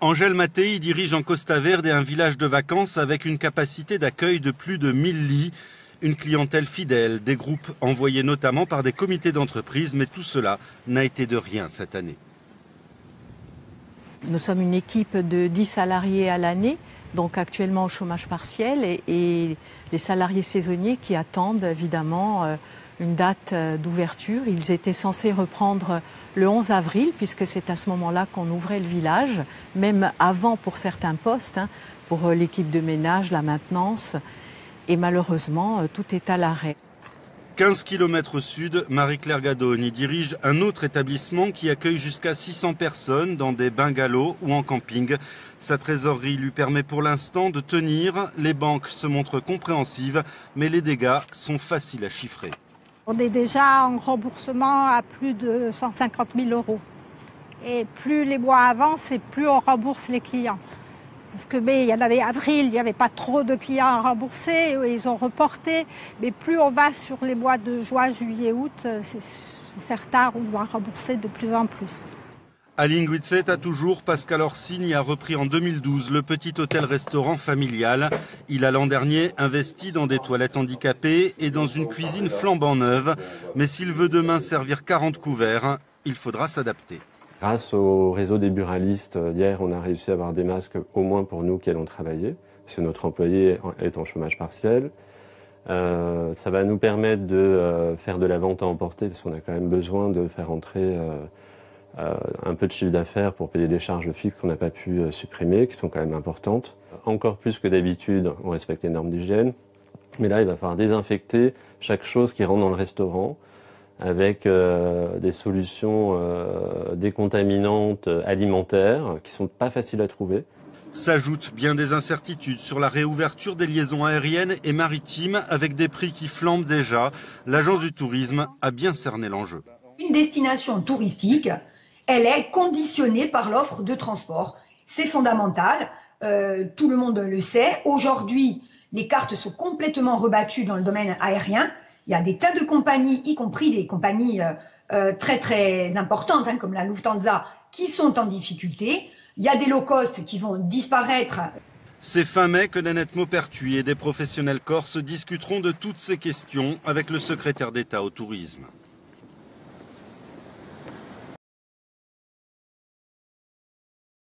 Angèle Mattei dirige en Costa Verde un village de vacances avec une capacité d'accueil de plus de 1000 lits. Une clientèle fidèle, des groupes envoyés notamment par des comités d'entreprise, mais tout cela n'a été de rien cette année. Nous sommes une équipe de 10 salariés à l'année, donc actuellement au chômage partiel, et les salariés saisonniers qui attendent évidemment une date d'ouverture. Ils étaient censés reprendre le 11 avril, puisque c'est à ce moment-là qu'on ouvrait le village, même avant pour certains postes, pour l'équipe de ménage, la maintenance. Et malheureusement, tout est à l'arrêt. 15 km au sud, Marie-Claire Gadone dirige un autre établissement qui accueille jusqu'à 600 personnes dans des bungalows ou en camping. Sa trésorerie lui permet pour l'instant de tenir. Les banques se montrent compréhensives, mais les dégâts sont faciles à chiffrer. On est déjà en remboursement à plus de 150 000 €. Et plus les mois avancent et plus on rembourse les clients. Parce que il y en avait avril, il n'y avait pas trop de clients à rembourser, ils ont reporté. Mais plus on va sur les mois de juin, juillet, août, c'est certain, on doit rembourser de plus en plus. À Linguitzet, toujours, Pascal Orsini a repris en 2012 le petit hôtel-restaurant familial. Il a l'an dernier investi dans des toilettes handicapées et dans une cuisine flambant neuve. Mais s'il veut demain servir 40 couverts, il faudra s'adapter. Grâce au réseau des buralistes, hier, on a réussi à avoir des masques au moins pour nous qui allons travailler, parce que notre employé est en chômage partiel. Ça va nous permettre de faire de la vente à emporter, parce qu'on a quand même besoin de faire entrer un peu de chiffre d'affaires pour payer des charges fixes qu'on n'a pas pu supprimer, qui sont quand même importantes. Encore plus que d'habitude, on respecte les normes d'hygiène. Mais là, il va falloir désinfecter chaque chose qui rentre dans le restaurant, avec des solutions décontaminantes alimentaires qui ne sont pas faciles à trouver. S'ajoutent bien des incertitudes sur la réouverture des liaisons aériennes et maritimes avec des prix qui flambent déjà. L'agence du tourisme a bien cerné l'enjeu. Une destination touristique, elle est conditionnée par l'offre de transport. C'est fondamental, tout le monde le sait. Aujourd'hui, les cartes sont complètement rebattues dans le domaine aérien. Il y a des tas de compagnies, y compris des compagnies très très importantes, comme la Lufthansa, qui sont en difficulté. Il y a des low cost qui vont disparaître. C'est fin mai que Nanette Maupertuis et des professionnels corses discuteront de toutes ces questions avec le secrétaire d'État au tourisme.